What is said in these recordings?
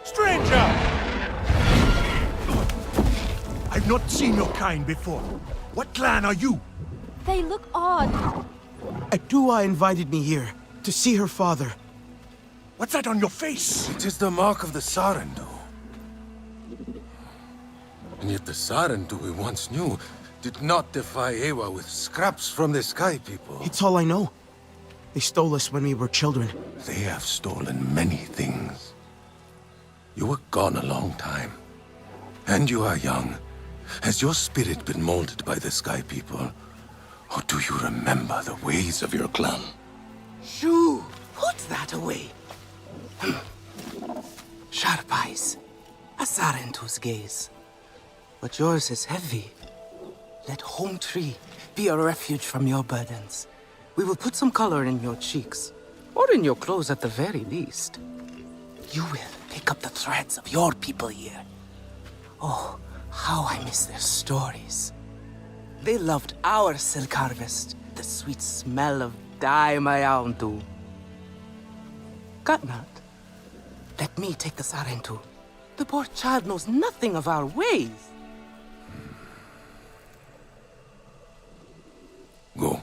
Stranger! I've not seen your kind before. What clan are you? They look odd. Adua invited me here to see her father. What's that on your face? It is the mark of the Sarentu. And yet the Sarentu we once knew did not defy Ewa with scraps from the Sky People. It's all I know. They stole us when we were children. They have stolen many things. You were gone a long time. And you are young. Has your spirit been molded by the Sky People? Or do you remember the ways of your clan? Shoo! Put that away. Sharp eyes. A Sarentu's gaze. But yours is heavy. Let Home Tree be a refuge from your burdens. We will put some color in your cheeks. Or in your clothes at the very least. You will pick up the threads of your people here. Oh, how I miss their stories. They loved our silk harvest, the sweet smell of dye mayauntu. Katnat, let me take the Sarentu. The poor child knows nothing of our ways. Go.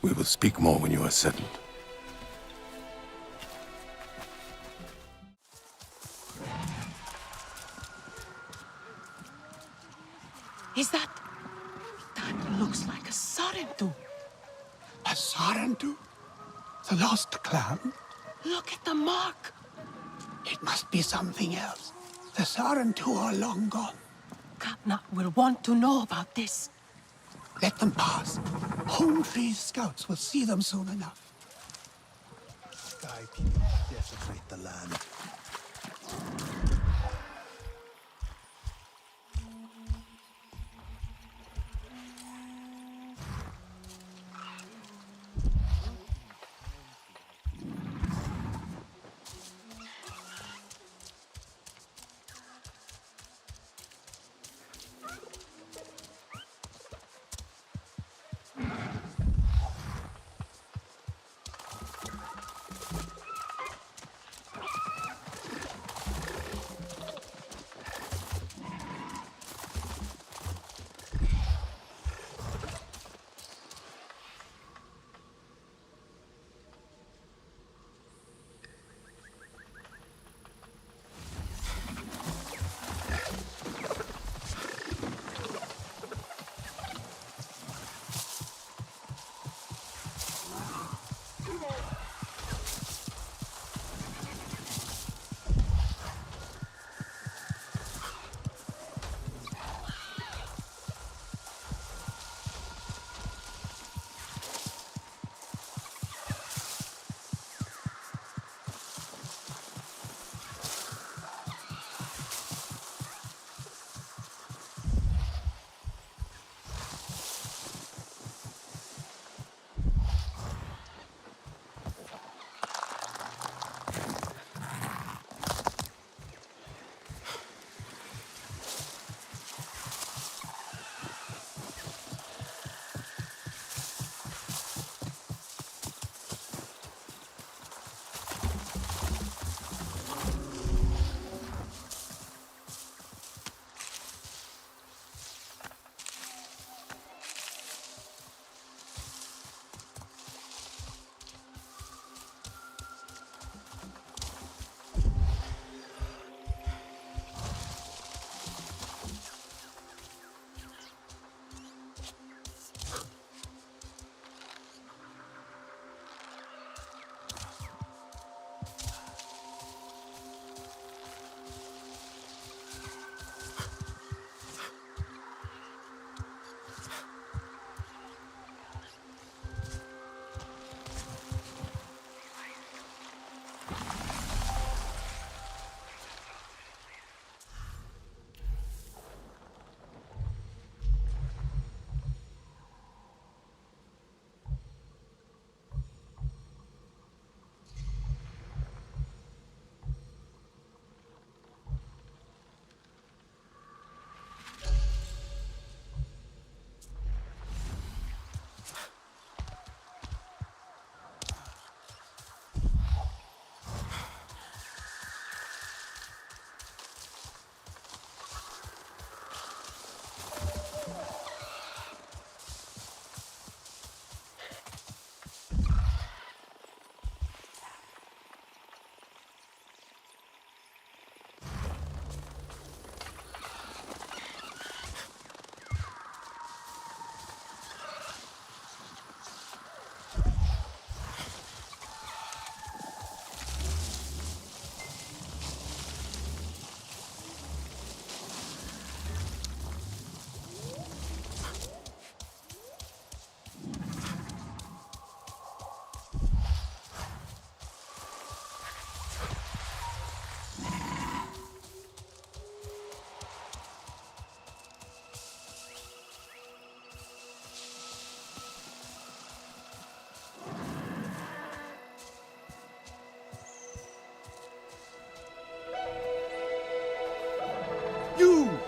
We will speak more when you are settled. Is that... That looks like a Sarentu. A Sarentu? The lost clan? Look at the mark. It must be something else. The Sarentu are long gone. Katnat will want to know about this. Let them pass. Home Tree's scouts will see them soon enough. Sky people desecrate the land.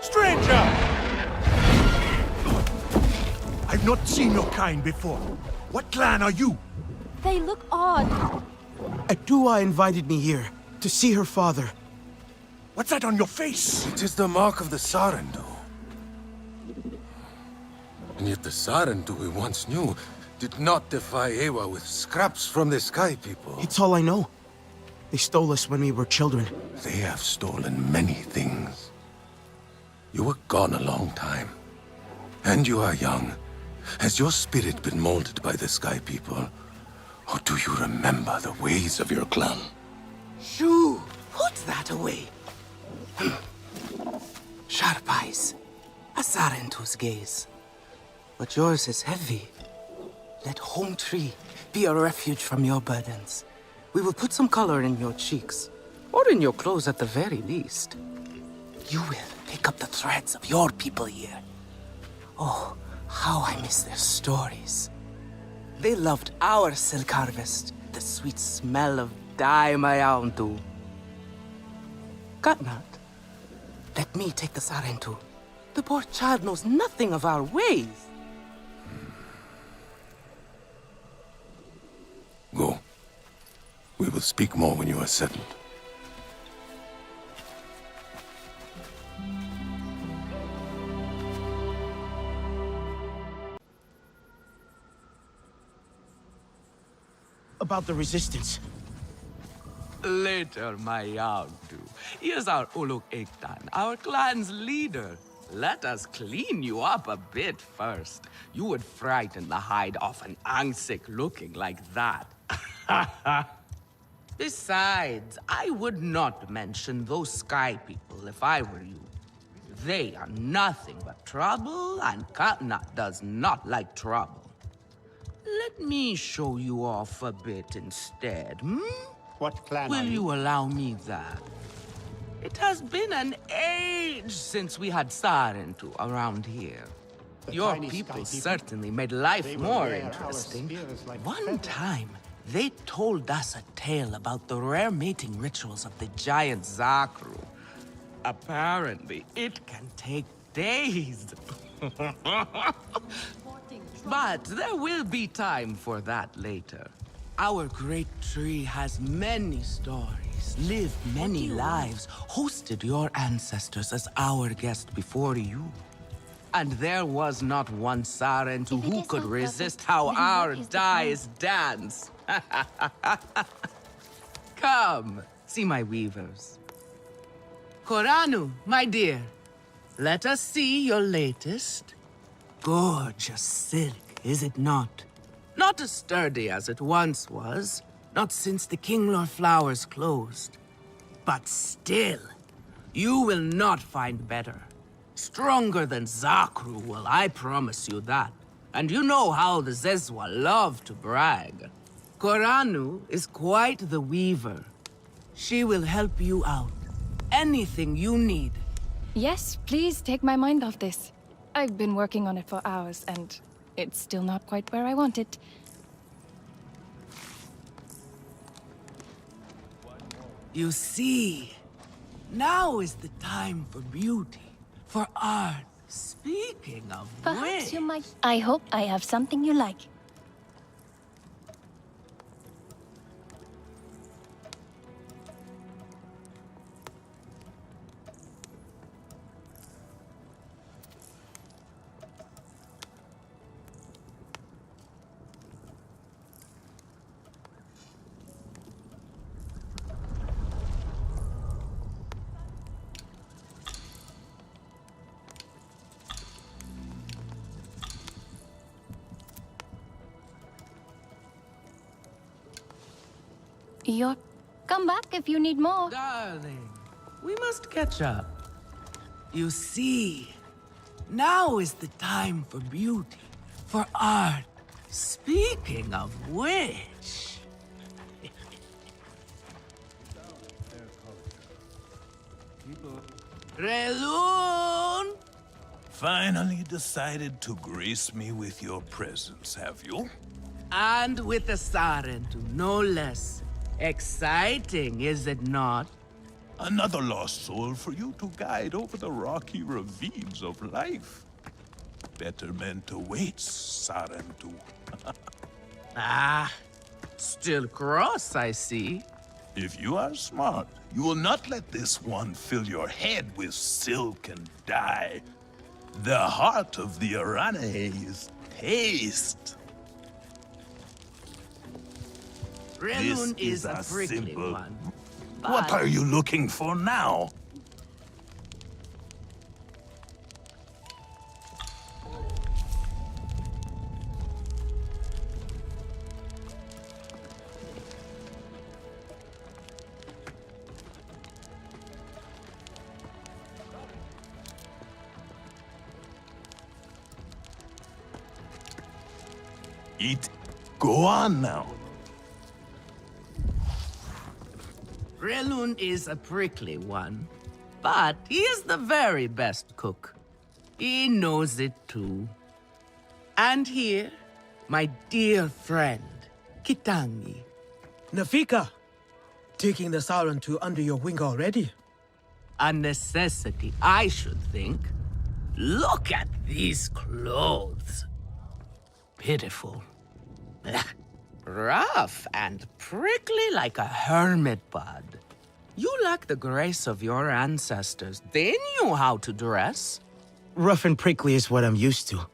Stranger! I've not seen your kind before. What clan are you? They look odd. Adua invited me here to see her father. What's that on your face? It is the mark of the Sarentu. And yet the Sarentu we once knew did not defy Ewa with scraps from the Sky People. It's all I know. They stole us when we were children. They have stolen many things. You were gone a long time. And you are young. Has your spirit been molded by the Sky People? Or do you remember the ways of your clan? Shoo! Put that away. Sharp eyes. A Sarentu's gaze. But yours is heavy. Let home tree be a refuge from your burdens. We will put some color in your cheeks, or in your clothes at the very least. You will pick up the threads of your people here. Oh, how I miss their stories. They loved our silk harvest, the sweet smell of dye mayauntu. Katnat, let me take the Sarentu. The poor child knows nothing of our ways. Go. We will speak more when you are settled. About the resistance. Later, my Yauntu. Here's our Uluk Ektan, our clan's leader. Let us clean you up a bit first. You would frighten the hide off an Angsik looking like that. Besides, I would not mention those Sky People if I were you. They are nothing but trouble, and Katnat does not like trouble. Let me show you off a bit instead, hmm? What clan Will are you? you allow me that? It has been an age since we had Sarentu around here. The Your tiny people sky people? certainly made life They will more wear our interesting. spears like One feathers. time, they told us a tale about the rare mating rituals of the giant Zakru. Apparently, it can take days. But there will be time for that later. Our great tree has many stories, lived many lives, hosted your ancestors as our guest before you. And there was not one Sarentu If it who is could so resist perfect, how then what our is the dyes dance. Come, see my weavers. Koranu, my dear, let us see your latest. Gorgeous silk, is it not? Not as sturdy as it once was, not since the Kinglor flowers closed. But still, you will not find better. Stronger than Zakru will, I promise you that. And you know how the Zezwa love to brag. Koranu is quite the weaver. She will help you out. Anything you need. Yes, please take my mind off this. I've been working on it for hours, and it's still not quite where I want it. You see, now is the time for beauty, for art. Speaking of Perhaps which... you might. I hope I have something you like. Come back if you need more. Darling, we must catch up. You see, now is the time for beauty, for art. Speaking of which... Relun! Finally decided to grace me with your presence, have you? And with a Sarentu, no less. Exciting, is it not? Another lost soul for you to guide over the rocky ravines of life. Betterment awaits, Sarentu. Ah, still cross, I see. If you are smart, you will not let this one fill your head with silk and dye. The heart of the Aranae is taste. Relun This is a prickly simple- one. What But are you looking for now? Eat. Go on now. Relun is a prickly one, but he is the very best cook. He knows it too. And here, my dear friend, Kitangi. Nafika, taking the Sarentu under your wing already? A necessity, I should think. Look at these clothes. Pitiful. Rough and prickly like a hermit bud. You lack the grace of your ancestors. They knew how to dress. Rough and prickly is what I'm used to.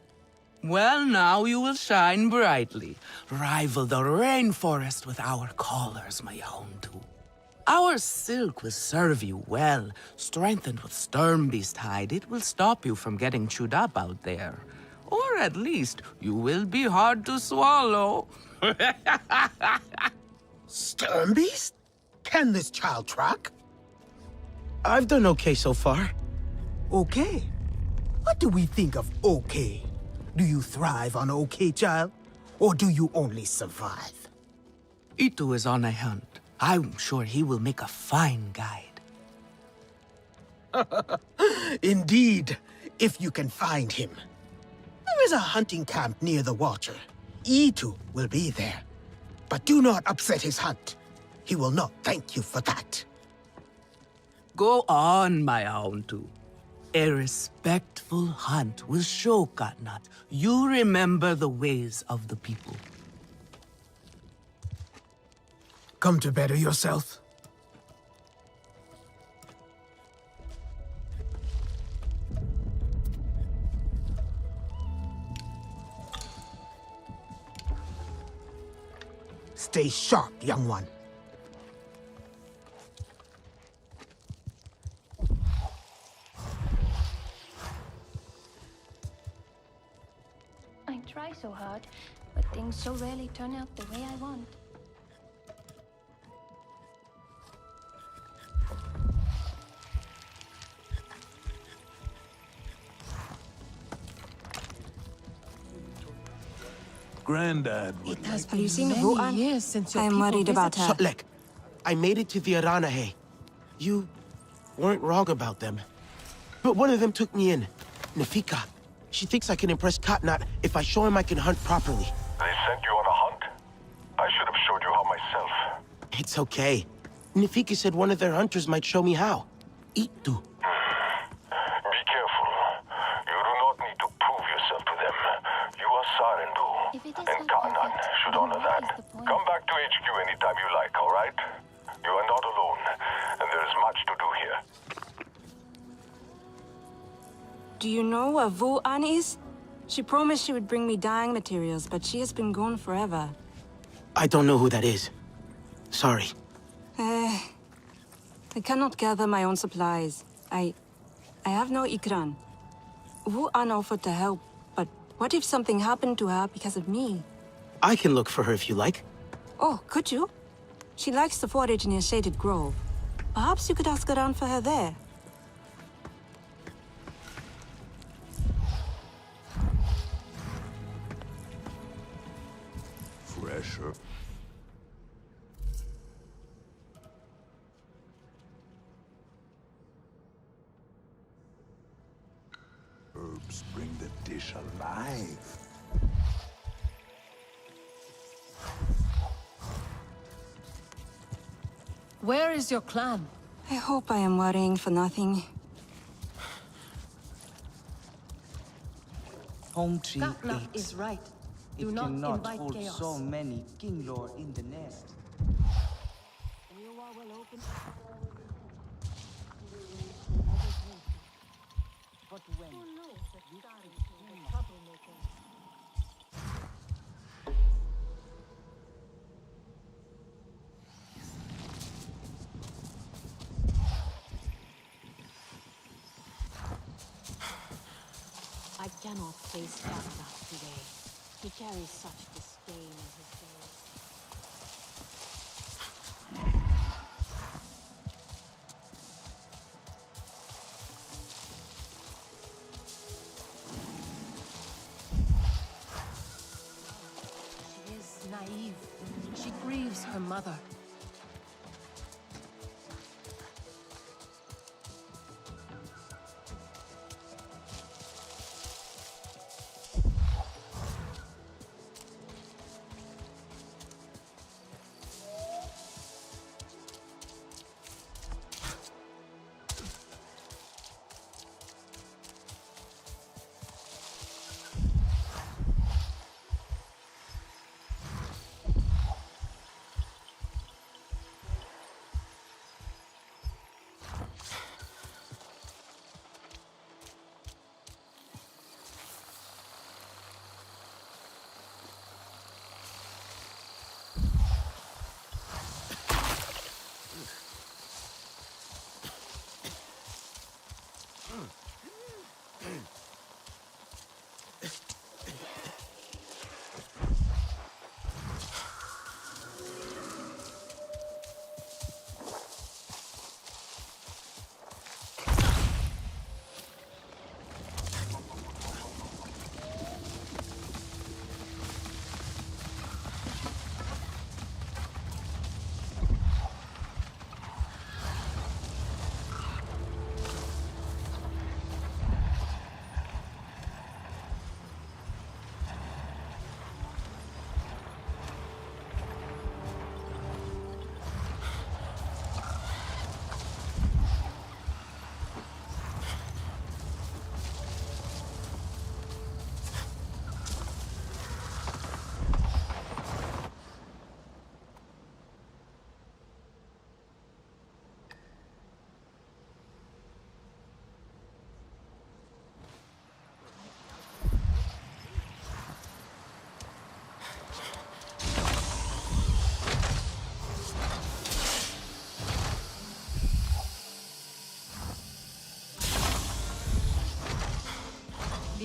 Well, now you will shine brightly. Rival the rainforest with our collars, my Houndu. Our silk will serve you well. Strengthened with stern beast hide, it will stop you from getting chewed up out there. Or at least, you will be hard to swallow. Stern beast? Can this child track? I've done okay so far. Okay? What do we think of okay? Do you thrive on okay, child? Or do you only survive? Itu is on a hunt. I'm sure he will make a fine guide. Indeed, if you can find him. There is a hunting camp near the water. Itu will be there. But do not upset his hunt. He will not thank you for that. Go on, my Houndu. A respectful hunt will show Katnat you remember the ways of the people. Come to better yourself. Stay sharp, young one. I try so hard, but things so rarely turn out the way I want. Granddad would like Has Have you seen many Vuan? years since your I'm people worried about her. Sotlek, I made it to the Aranahe. You weren't wrong about them. But one of them took me in. Nafika. She thinks I can impress Katnat if I show him I can hunt properly. They sent you on a hunt? I should have showed you how myself. It's okay. Nafika said one of their hunters might show me how. Itu. Be careful. You do not need to prove yourself to them. You are Sarendu, If it is and so Katnat perfect, should then honor what is that. the point? Come back to HQ anytime you like, all right? You are not alone, and there is much to do here. Do you know where Vuan is? She promised she would bring me dyeing materials, but she has been gone forever. I don't know who that is. Sorry. I cannot gather my own supplies. I have no ikran. Vuan offered to help, but what if something happened to her because of me? I can look for her if you like. Oh, could you? She likes to forage near Shaded Grove. Perhaps you could ask around for her there. fresher. Herbs bring the dish alive. Where is your clan? I hope I am worrying for nothing. Home tree Katna 8. is right. It Do not cannot invite hold chaos. so many king lore in the nest. But when I cannot face Katna today. He carries such disdain in his gaze. She is naive. She grieves her mother.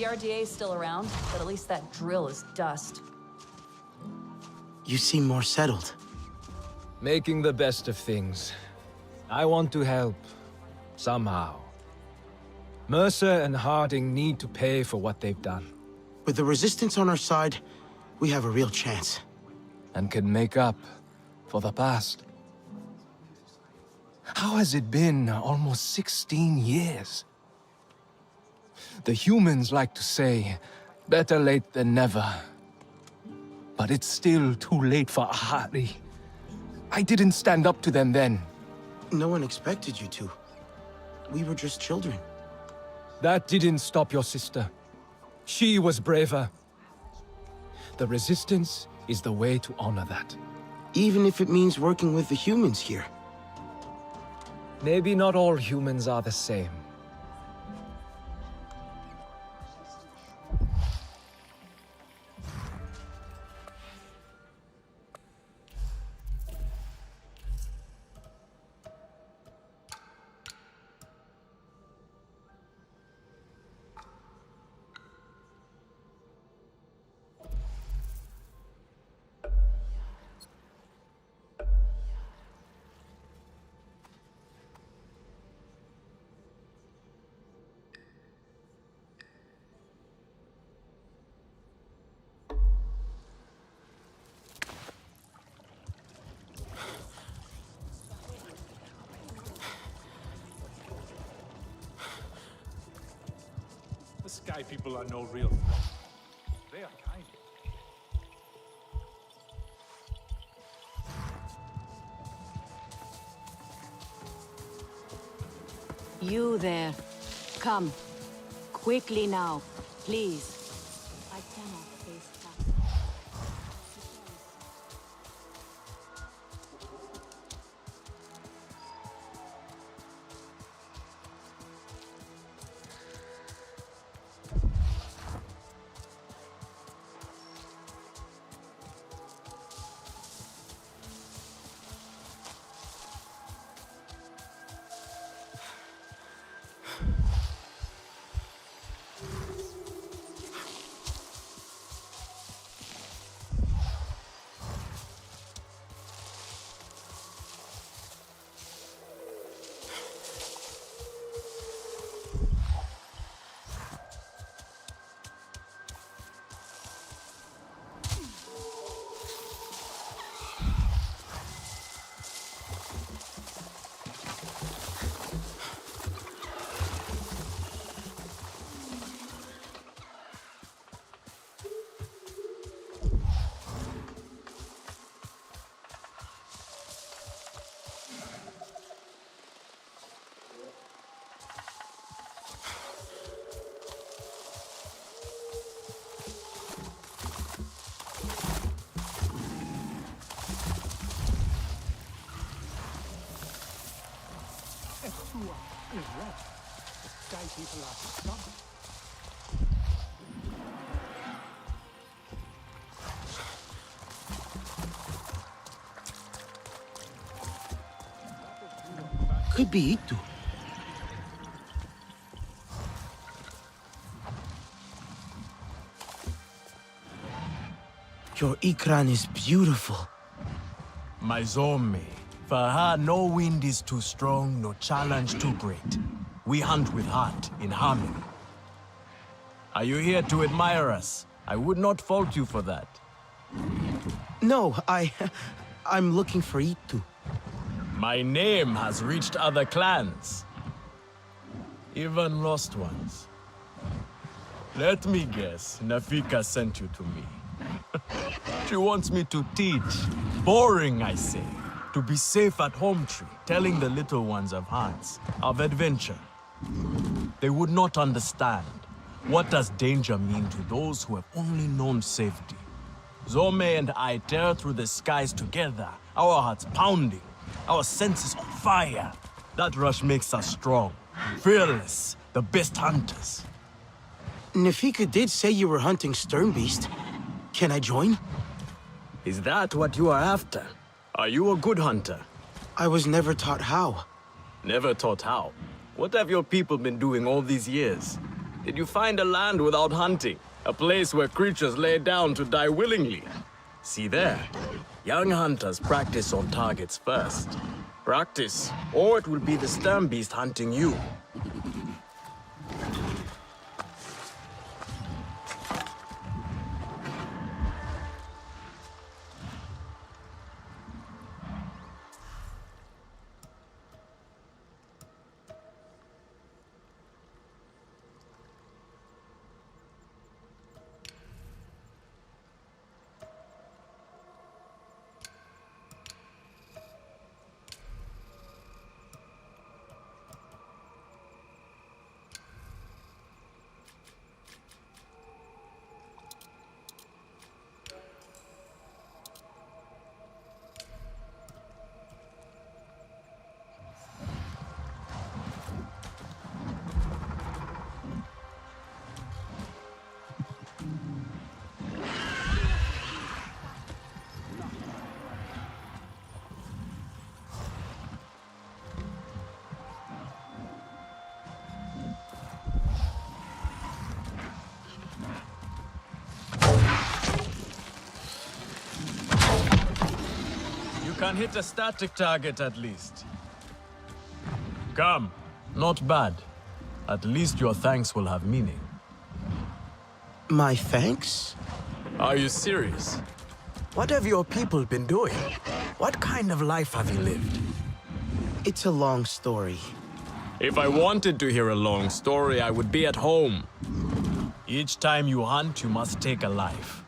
The RDA is still around, but at least that drill is dust. You seem more settled. Making the best of things. I want to help. Somehow. Mercer and Harding need to pay for what they've done. With the Resistance on our side, we have a real chance. And can make up for the past. How has it been almost 16 years? The humans like to say, better late than never. But it's still too late for Ahari. I didn't stand up to them then. No one expected you to. We were just children. That didn't stop your sister. She was braver. The Resistance is the way to honor that. Even if it means working with the humans here. Maybe not all humans are the same. The Sky People are no real threat. They are kind. You there. Come. Quickly now, please. I cannot face that. Could be Itu. Your Ikran is beautiful. My Zome, for her no wind is too strong, no challenge too great. We hunt with heart, in harmony. Are you here to admire us? I would not fault you for that. No, I'm looking for Itu. My name has reached other clans. Even lost ones. Let me guess, Nafika sent you to me. She wants me to teach. Boring, I say. To be safe at home tree, telling the little ones of hearts, of adventure. They would not understand. What does danger mean to those who have only known safety? Zome and I tear through the skies together, our hearts pounding, our senses on fire. That rush makes us strong, fearless, the best hunters. Nafika did say you were hunting Sternbeast. Can I join? Is that what you are after? Are you a good hunter? I was never taught how. Never taught how? What have your people been doing all these years? Did you find a land without hunting? A place where creatures lay down to die willingly? See there. Young hunters practice on targets first. Practice, or it will be the Sternbeast hunting you. Can hit a static target at least. Come, not bad. At least your thanks will have meaning. My thanks? Are you serious? What have your people been doing? What kind of life have you lived? It's a long story. If I wanted to hear a long story, I would be at home. Each time you hunt, you must take a life.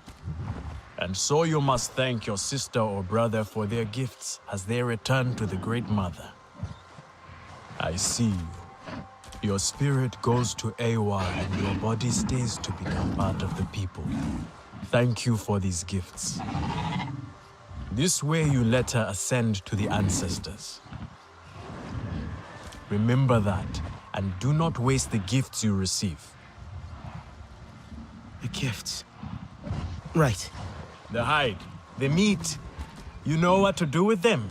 And so you must thank your sister or brother for their gifts as they return to the Great Mother. I see you. Your spirit goes to Awa and your body stays to become part of the people. Thank you for these gifts. This way you let her ascend to the ancestors. Remember that, and do not waste the gifts you receive. The gifts. Right. The hide, the meat. You know what to do with them.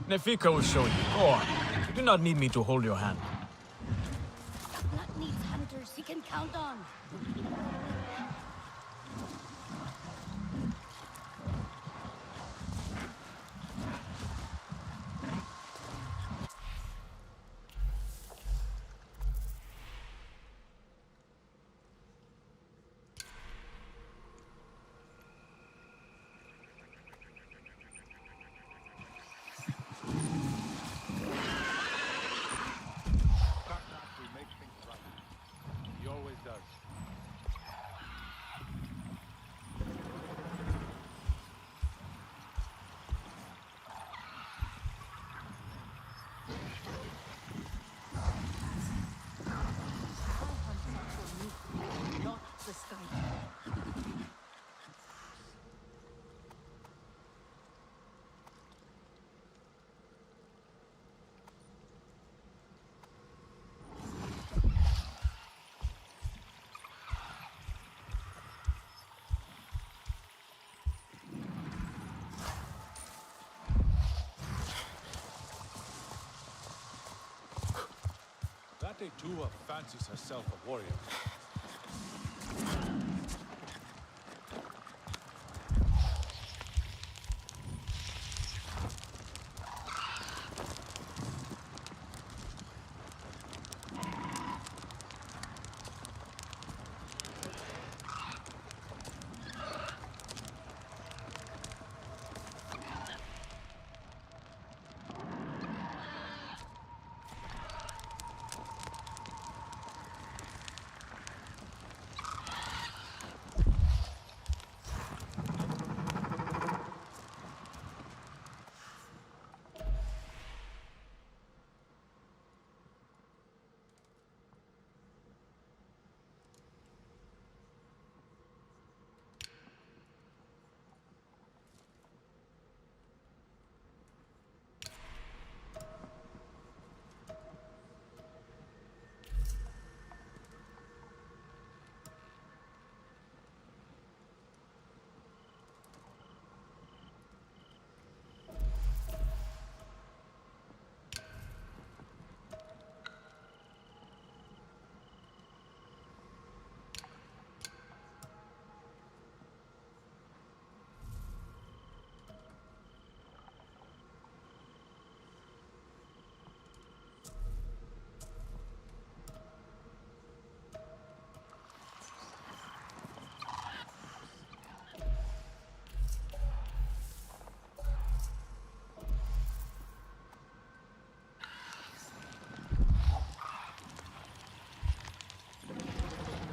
Nefika will show you. Go on. You do not need me to hold your hand. Nut needs hunters he can count on. That Etua fancies herself a warrior.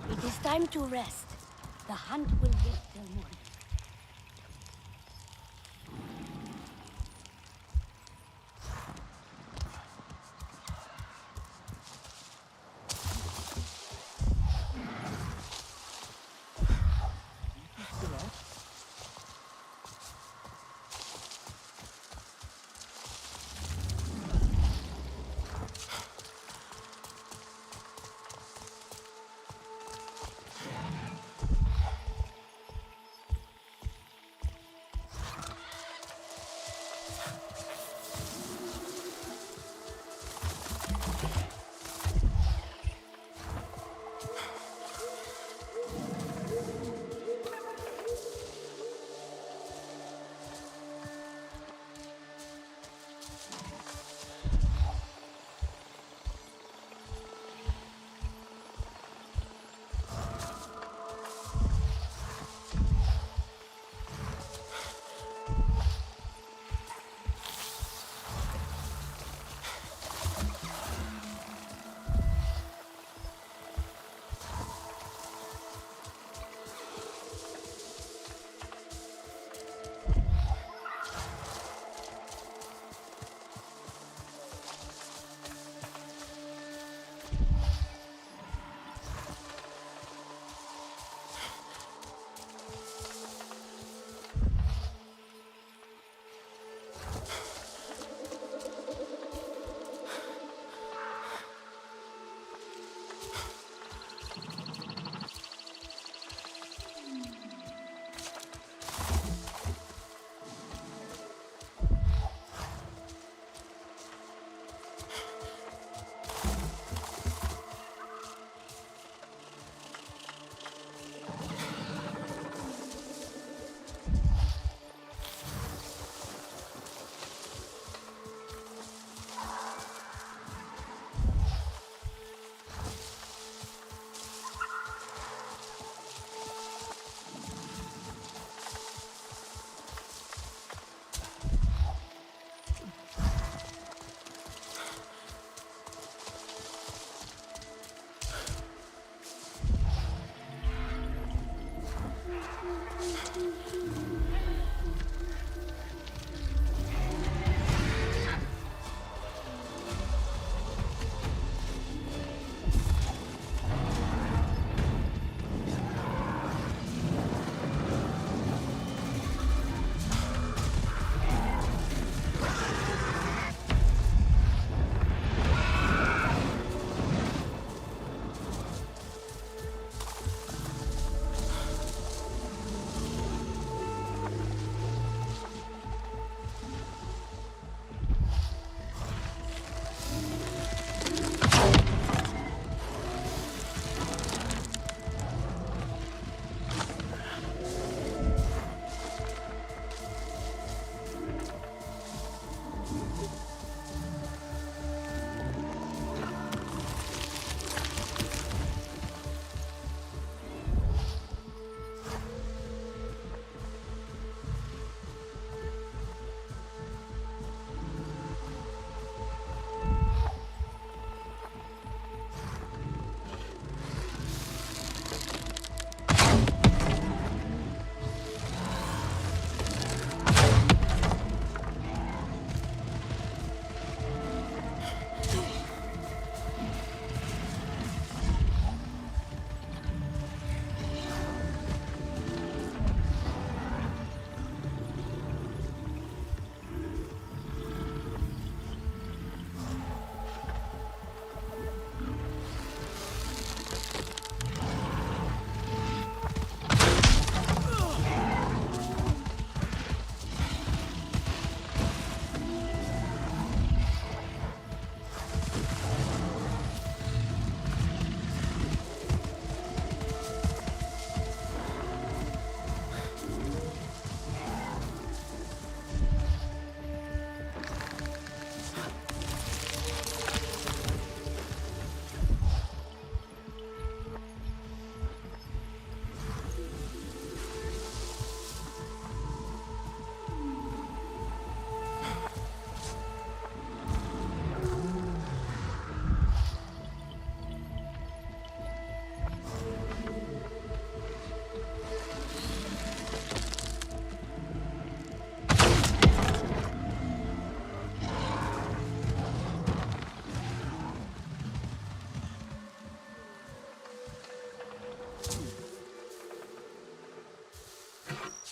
It is time to rest. The hunt will wait till morning.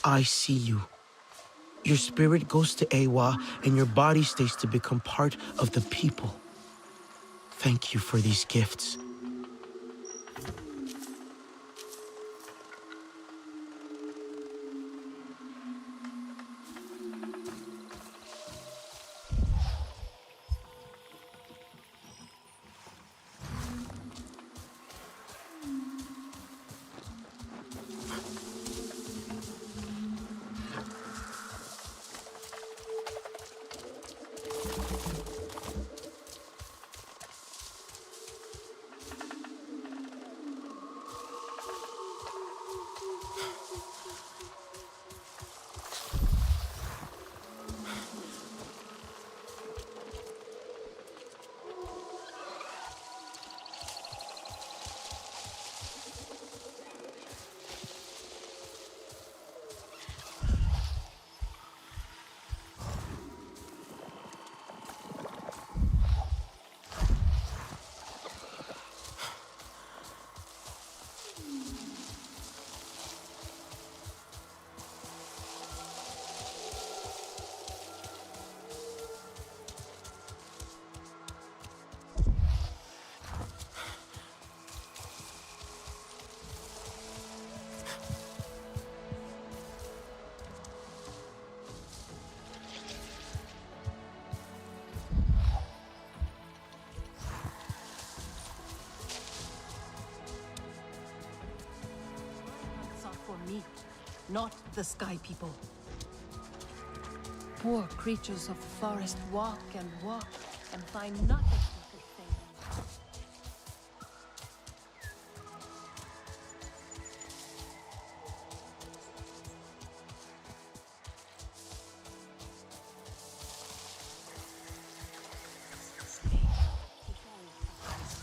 I see you. Your spirit goes to Awa, and your body stays to become part of the people. Thank you for these gifts. For me, not the sky people. Poor creatures of the forest walk and find nothing to sustain them.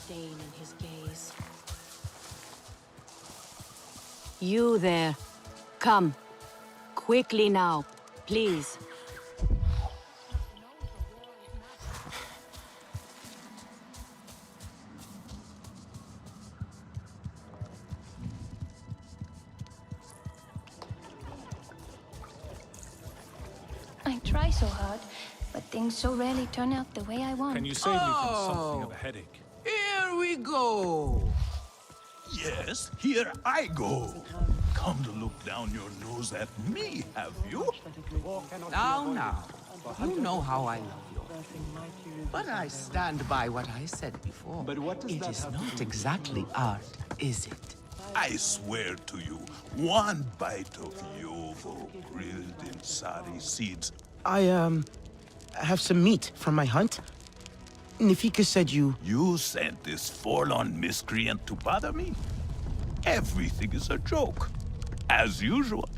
Stain in his gaze. You there. Come. Quickly now, please. I try so hard, but things so rarely turn out the way I want. Can you save me from something of a headache? Here we go. Yes, here I go. Come to look down your nose at me, have you? Now. You know how I love you. But I stand by what I said before. But what does it is not exactly art, is it? I swear to you, one bite of yovo grilled in sari seeds. I have some meat from my hunt. Nafika said you... You sent this forlorn miscreant to bother me? Everything is a joke. As usual.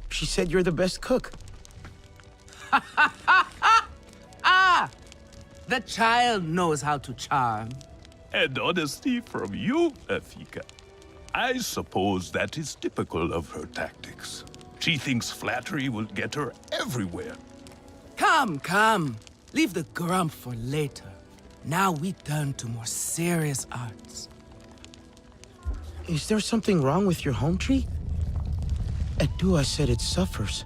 She said you're the best cook. Ah! The child knows how to charm. And honesty from you, Nafika. I suppose that is typical of her tactics. She thinks flattery will get her everywhere. Come. Leave the grump for later. Now we turn to more serious arts. Is there something wrong with your home tree? Edua said it suffers.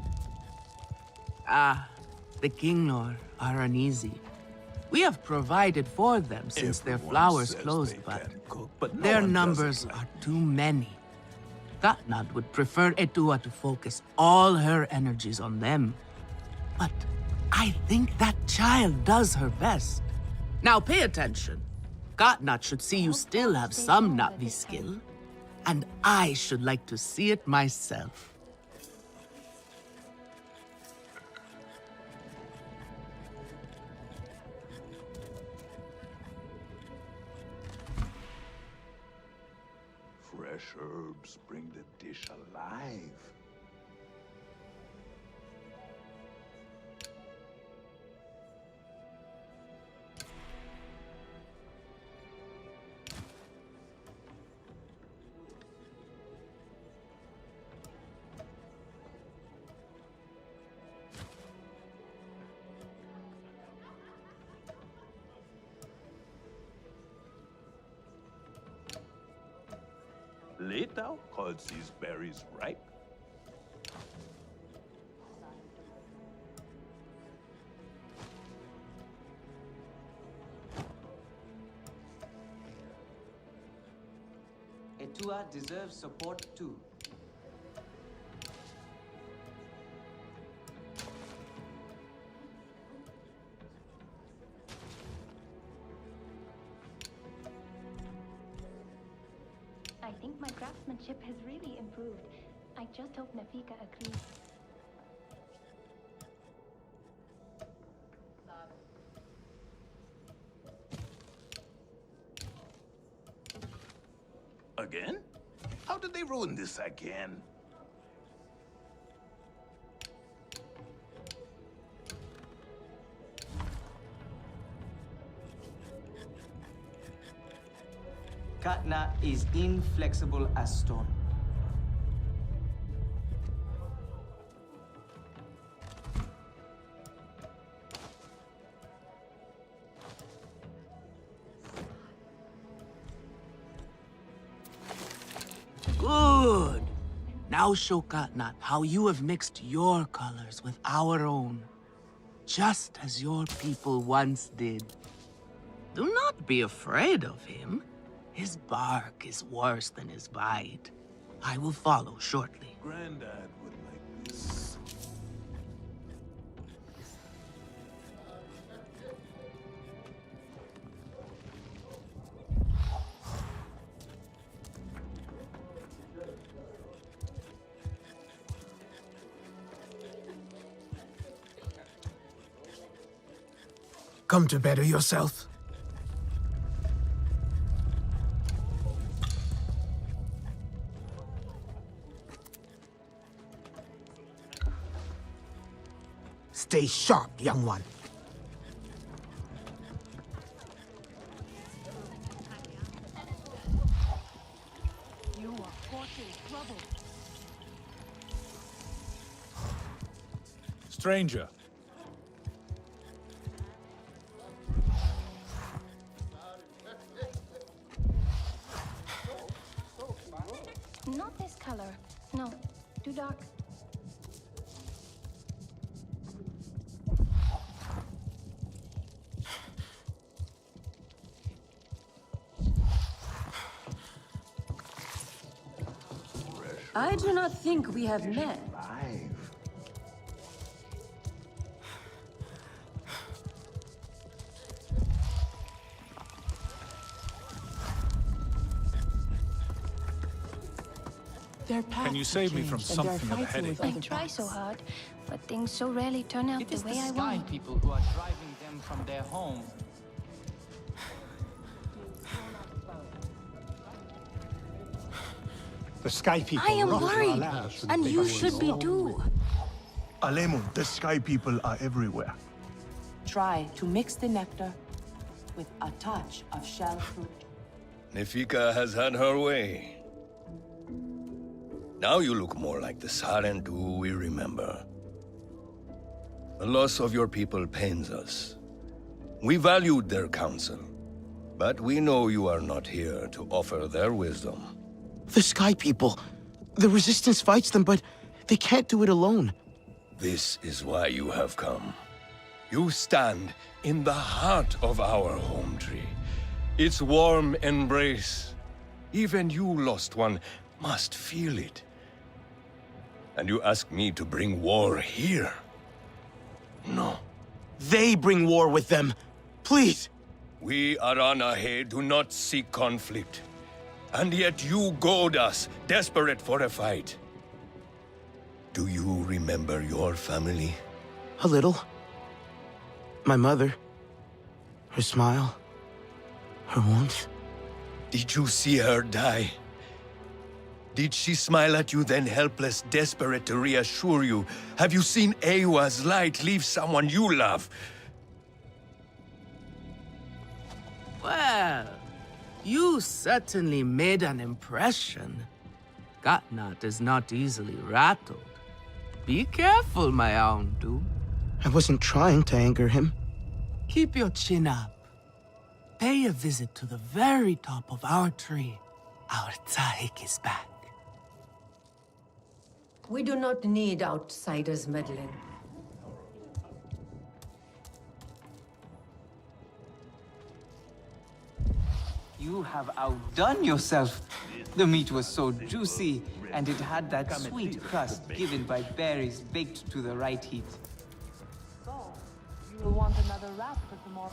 The Kingnor are uneasy. We have provided for them since their flowers closed, but no their one numbers does it. are too many. Gatnad would prefer Edua to focus all her energies on them. But I think that child does her best. Now pay attention. Gatnad should see you still have some Navi skill, and I should like to see it myself. Fresh herbs bring the dish alive. Leto calls these berries ripe. Etua deserves support too. I think my craftsmanship has really improved. I just hope Nafika agrees. Again? How did they ruin this again? Katna is inflexible as stone. Good. Now show Katnat how you have mixed your colors with our own, just as your people once did. Do not be afraid of him. His bark is worse than his bite. I will follow shortly. Granddad would like this. Come to better yourself. Stay sharp, young one. You are caught in trouble. Stranger. Not this color. No, too dark. I do not think we have met. Can you save me from something of a headache? I try so hard, but things so rarely turn out the way I Sky want. people who are driving them from their home. The Sky People I am rock our worried, lands. and you should be too. Alemun, the Sky People are everywhere. Try to mix the nectar with a touch of shell fruit. Nefika has had her way. Now you look more like the Sarentu we remember. The loss of your people pains us. We valued their counsel, but we know you are not here to offer their wisdom. The Sky People. The Resistance fights them, but they can't do it alone. This is why you have come. You stand in the heart of our home tree. Its warm embrace. Even you, lost one, must feel it. And you ask me to bring war here? No. They bring war with them. Please. We Aranahe do not seek conflict. And yet you goad us, desperate for a fight. Do you remember your family? A little. My mother. Her smile. Her warmth. Did you see her die? Did she smile at you then helpless, desperate to reassure you? Have you seen Ewa's light leave someone you love? Well, you certainly made an impression. Katnat is not easily rattled. Be careful, my Auntu. I wasn't trying to anger him. Keep your chin up. Pay a visit to the very top of our tree. Our Tsahik is back. We do not need outsiders meddling. You have outdone yourself. The meat was so juicy, and it had that sweet crust given by berries baked to the right heat. You will want another wrap for tomorrow.